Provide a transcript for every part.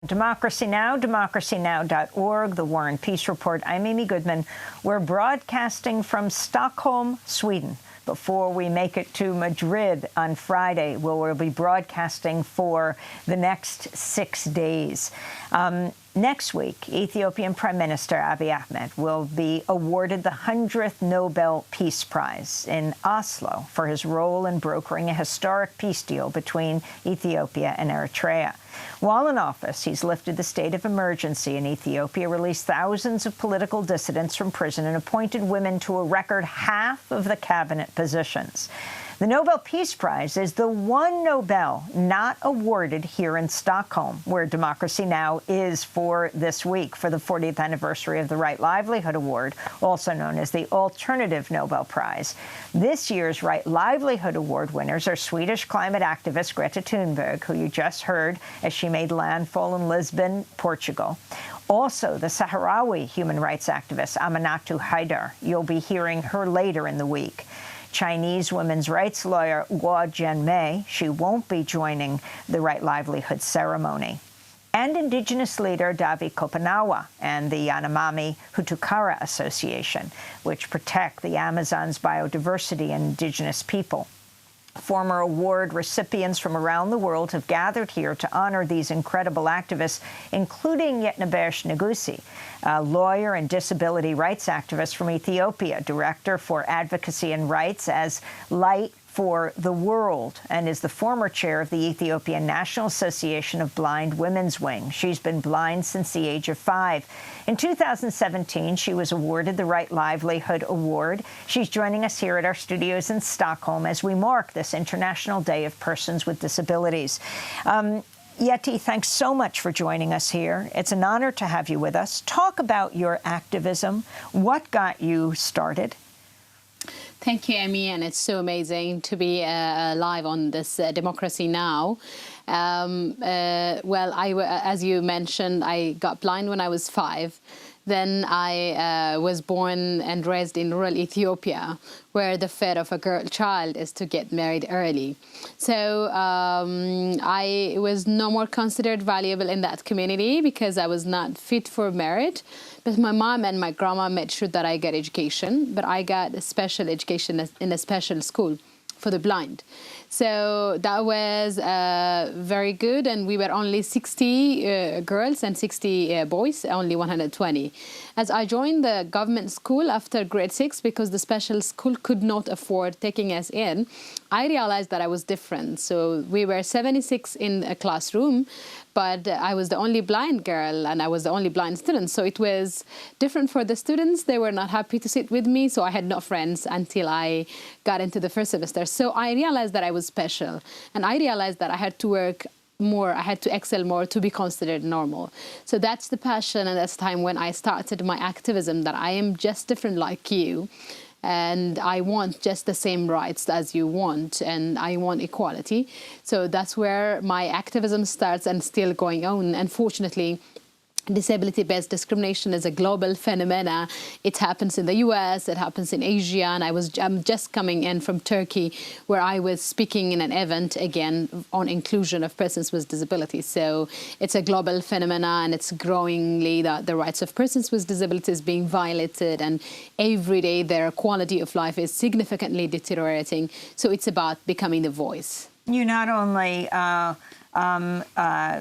Democracy Now!, democracynow.org, The War and Peace Report. I'm Amy Goodman. We're broadcasting from Stockholm, Sweden. Before we make it to Madrid on Friday, where we'll be broadcasting for the next 6 days. Next week, Ethiopian Prime Minister Abiy Ahmed will be awarded the 100th Nobel Peace Prize in Oslo for his role in brokering a historic peace deal between Ethiopia and Eritrea. While in office, he's lifted the state of emergency in Ethiopia, released thousands of political dissidents from prison, and appointed women to a record half of the cabinet positions. The Nobel Peace Prize is the one Nobel not awarded here in Stockholm, where Democracy Now! Is for this week, for the 40th anniversary of the Right Livelihood Award, also known as the Alternative Nobel Prize. This year's Right Livelihood Award winners are Swedish climate activist Greta Thunberg, who you just heard as she made landfall in Lisbon, Portugal. Also, the Sahrawi human rights activist Aminatou Haidar. You'll be hearing her later in the week. Chinese women's rights lawyer Guo Jianmei. She won't be joining the Right Livelihood ceremony. And Indigenous leader Davi Kopanawa and the Yanomami Hutukara Association, which protect the Amazon's biodiversity and indigenous people. Former award recipients from around the world have gathered here to honor these incredible activists, including Yetnebersh Nigussie, a lawyer and disability rights activist from Ethiopia, director for advocacy and rights as Light for the World, and is the former chair of the Ethiopian National Association of Blind Women's Wing. She's been blind since the age of 5. In 2017, she was awarded the Right Livelihood Award. She's joining us here at our studios in Stockholm as we mark this International Day of Persons with Disabilities. Yeti, thanks so much for joining us here. It's an honor to have you with us. Talk about your activism. What got you started? Thank you, Amy, and it's so amazing to be live on this Democracy Now! As you mentioned, I got blind when I was 5. Then I was born and raised in rural Ethiopia, where the fate of a child is to get married early. So I was no more considered valuable in that community because I was not fit for marriage. But my mom and my grandma made sure that I get education, but I got a special education in a special school for the blind. So that was very good, and we were only 60 girls and 60 boys, only 120. As I joined the government school after grade 6, because the special school could not afford taking us in, I realized that I was different. So we were 76 in a classroom, but I was the only blind girl and I was the only blind student. So it was different for the students. They were not happy to sit with me, so I had no friends until I got into the first semester. So I realized that I was special, and I realized that I had to work more, I had to excel more to be considered normal. So that's the passion, and that's the time when I started my activism, that I am just different like you. And I want just the same rights as you want, and I want equality. So that's where my activism starts and still going on. Unfortunately, disability-based discrimination is a global phenomena. It happens in the US, it happens in Asia, and I'm just coming in from Turkey, where I was speaking in an event again on inclusion of persons with disabilities. So it's a global phenomena, and it's growingly that the rights of persons with disabilities being violated, and every day their quality of life is significantly deteriorating. So it's about becoming the voice. You not only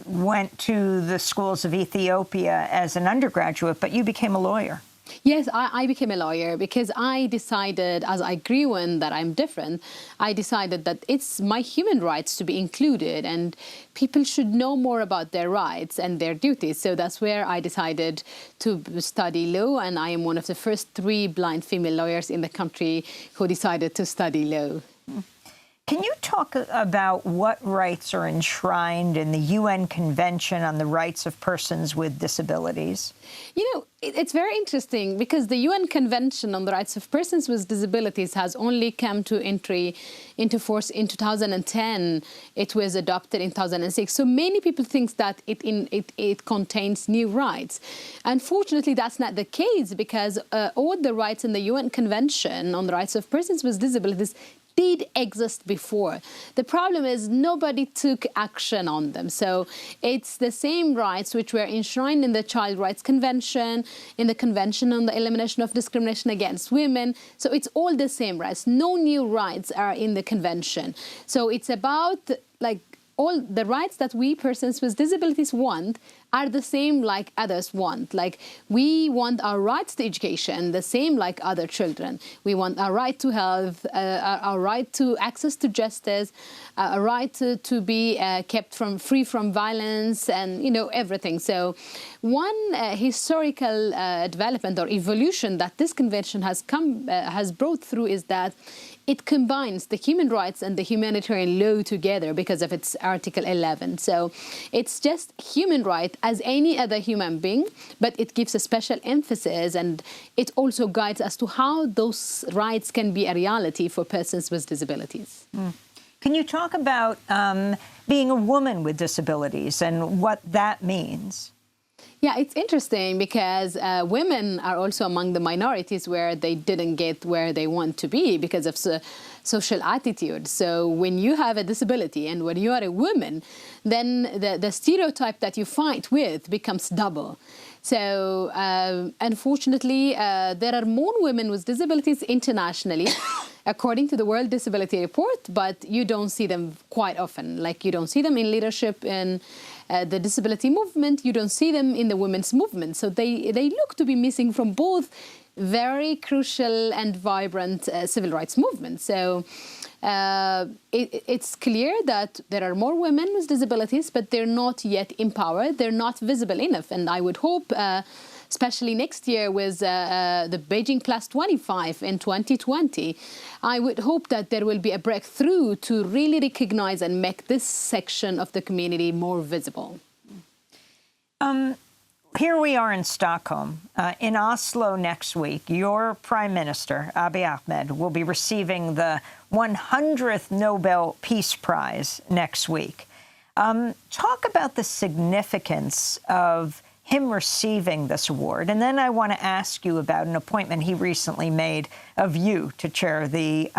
went to the schools of Ethiopia as an undergraduate, but you became a lawyer. Yes, I became a lawyer because I decided, as I grew in that I'm different, I decided that it's my human rights to be included, and people should know more about their rights and their duties. So that's where I decided to study law, and I am one of the first 3 blind female lawyers in the country who decided to study law. Can you talk about what rights are enshrined in the UN Convention on the Rights of Persons with Disabilities? You know, it's very interesting because the UN Convention on the Rights of Persons with Disabilities has only come to entry into force in 2010. It was adopted in 2006. So many people think that it contains new rights. Unfortunately, that's not the case because all the rights in the UN Convention on the Rights of Persons with Disabilities did exist before. The problem is nobody took action on them. So it's the same rights which were enshrined in the Child Rights Convention, in the Convention on the Elimination of Discrimination Against Women. So it's all the same rights. No new rights are in the convention. So it's about like all the rights that we persons with disabilities want are the same like others want. Like we want our rights to education, the same like other children. We want our right to health, our right to access to justice, a right to be kept free from violence, and everything. So one historical development or evolution that this convention has brought through is that it combines the human rights and the humanitarian law together because of its Article 11. So it's just human right as any other human being, but it gives a special emphasis, and it also guides us to how those rights can be a reality for persons with disabilities. Can you talk about being a woman with disabilities and what that means? Yeah, it's interesting because women are also among the minorities where they didn't get where they want to be because of social attitude. So when you have a disability and when you are a woman, then the stereotype that you fight with becomes double. So unfortunately, there are more women with disabilities internationally, according to the World Disability Report, but you don't see them quite often. Like you don't see them in leadership in the disability movement, you don't see them in the women's movement. So they look to be missing from both very crucial and vibrant civil rights movements. So it's clear that there are more women with disabilities, but they're not yet empowered. They're not visible enough. And I would hope, especially next year with the Beijing Plus 25 in 2020, I would hope that there will be a breakthrough to really recognize and make this section of the community more visible. Here we are in Stockholm. In Oslo next week, your Prime Minister, Abiy Ahmed, will be receiving the 100th Nobel Peace Prize next week. Talk about the significance of him receiving this award. And then I want to ask you about an appointment he recently made of you to chair the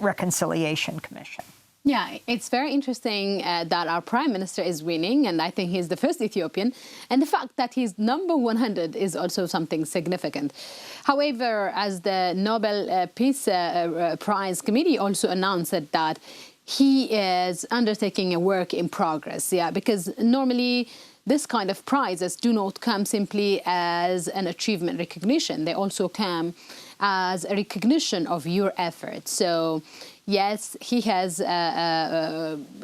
Reconciliation Commission. Yeah, it's very interesting that our Prime Minister is winning, and I think he's the first Ethiopian. And the fact that he's number 100 is also something significant. However, as the Nobel Peace Prize Committee also announced that he is undertaking a work in progress, because normally this kind of prizes do not come simply as an achievement recognition. They also come as a recognition of your effort. So yes, he has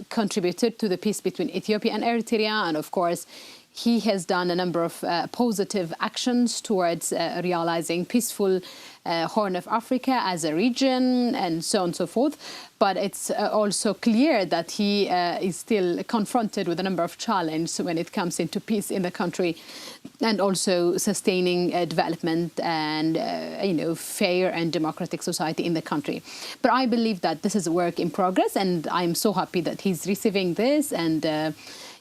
contributed to the peace between Ethiopia and Eritrea, and of course, he has done a number of positive actions towards realizing peaceful Horn of Africa as a region, and so on and so forth. But it's also clear that he is still confronted with a number of challenges when it comes into peace in the country, and also sustaining development and fair and democratic society in the country. But I believe that this is a work in progress, and I'm so happy that he's receiving this. And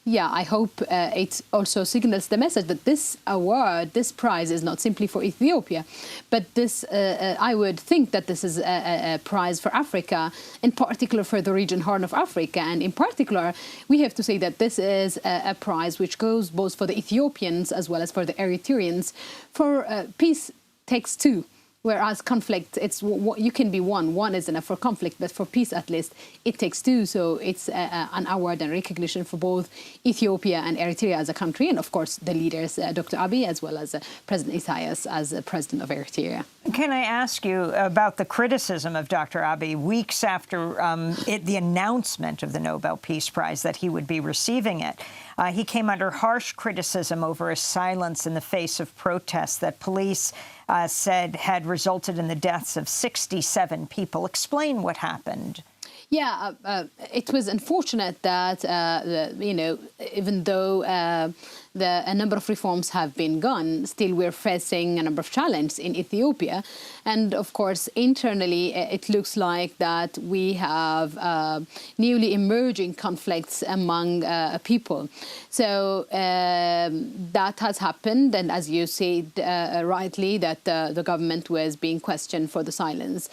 I hope it also signals the message that this award, this prize, is not simply for Ethiopia, but this I would think that this is a prize for Africa, in particular for the region Horn of Africa. And in particular, we have to say that this is a prize which goes both for the Ethiopians as well as for the Eritreans. For peace takes two. Whereas conflict, you can be one is enough for conflict, but for peace, at least, it takes two. So it's an award and recognition for both Ethiopia and Eritrea as a country, and of course the leaders, Dr. Abiy, as well as President Isaias as president of Eritrea. Can I ask you about the criticism of Dr. Abiy weeks after the announcement of the Nobel Peace Prize that he would be receiving it? He came under harsh criticism over his silence in the face of protests that police said had resulted in the deaths of 67 people. Explain what happened. Yeah, it was unfortunate that, even though a number of reforms have been gone, still we're facing a number of challenges in Ethiopia. And of course, internally, it looks like that we have newly emerging conflicts among people. So that has happened. And as you said rightly, that the government was being questioned for the silence.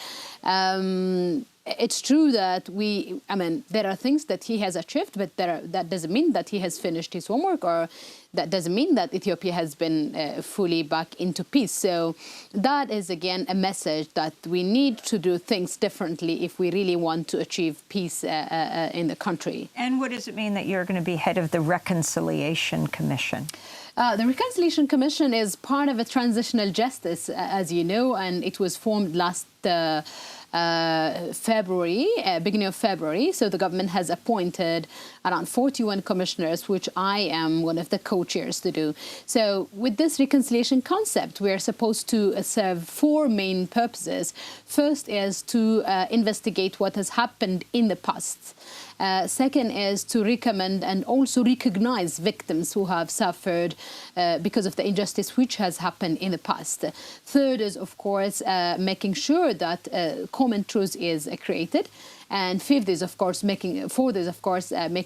It's true that there are things that he has achieved, but that doesn't mean that he has finished his homework, or that doesn't mean that Ethiopia has been fully back into peace. So that is, again, a message that we need to do things differently if we really want to achieve peace in the country. And what does it mean that you're going to be head of the Reconciliation Commission? The Reconciliation Commission is part of a transitional justice, as you know, and it was formed last February, beginning of February. So the government has appointed around 41 commissioners, which I am one of the co-chairs to do. So with this reconciliation concept, we are supposed to serve four main purposes. First is to investigate what has happened in the past. Second is to recommend and also recognize victims who have suffered because of the injustice which has happened in the past. Third is, of course, making sure that common truth is created. And fourth is, of course, making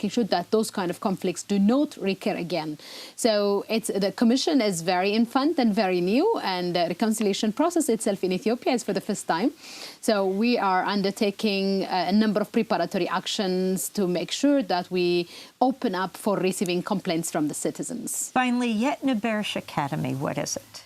sure that those kind of conflicts do not recur again. So the commission is very infant and very new, and the reconciliation process itself in Ethiopia is for the first time. So we are undertaking a number of preparatory actions to make sure that we open up for receiving complaints from the citizens. Finally, Yetnebersh Academy, what is it?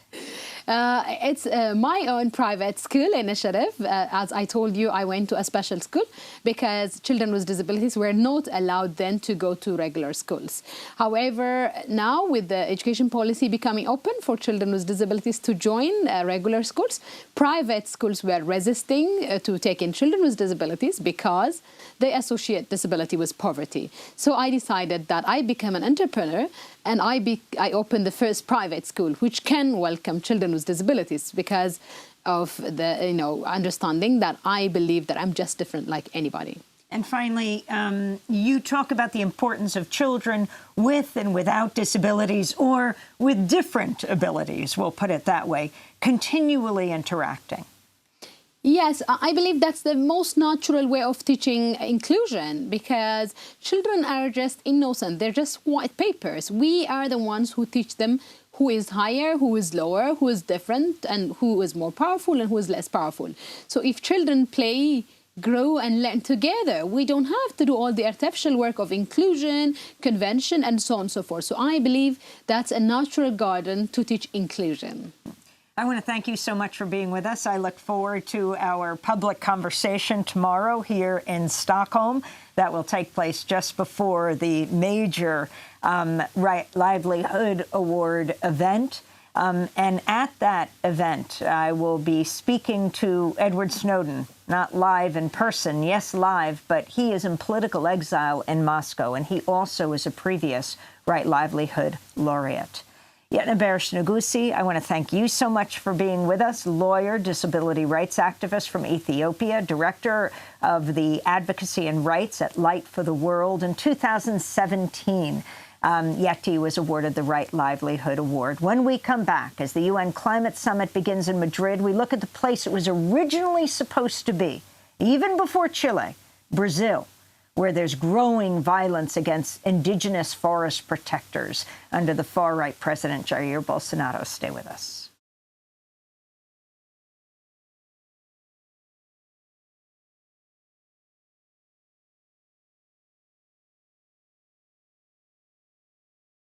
It's my own private school initiative. As I told you, I went to a special school because children with disabilities were not allowed then to go to regular schools. However, now with the education policy becoming open for children with disabilities to join regular schools, private schools were resisting to take in children with disabilities because they associate disability with poverty. So I decided that I become an entrepreneur, and I opened the first private school which can welcome children with disabilities because of the understanding that I believe that I'm just different like anybody. And finally, you talk about the importance of children with and without disabilities, or with different abilities, we'll put it that way, continually interacting. Yes, I believe that's the most natural way of teaching inclusion, because children are just innocent. They're just white papers. We are the ones who teach them who is higher, who is lower, who is different, and who is more powerful and who is less powerful. So if children play, grow and learn together, we don't have to do all the artificial work of inclusion, convention, and so on and so forth. So I believe that's a natural garden to teach inclusion. I want to thank you so much for being with us. I look forward to our public conversation tomorrow here in Stockholm. That will take place just before the major Right Livelihood Award event. And at that event, I will be speaking to Edward Snowden, not live in person, yes, live, but he is in political exile in Moscow, and he also is a previous Right Livelihood laureate. Yetnebersh Nigussie, I want to thank you so much for being with us, lawyer, disability rights activist from Ethiopia, director of the Advocacy and Rights at Light for the World. In 2017, Yeti was awarded the Right Livelihood Award. When we come back, as the UN Climate Summit begins in Madrid, we look at the place it was originally supposed to be, even before Chile, Brazil, where there's growing violence against indigenous forest protectors under the far-right President Jair Bolsonaro. Stay with us.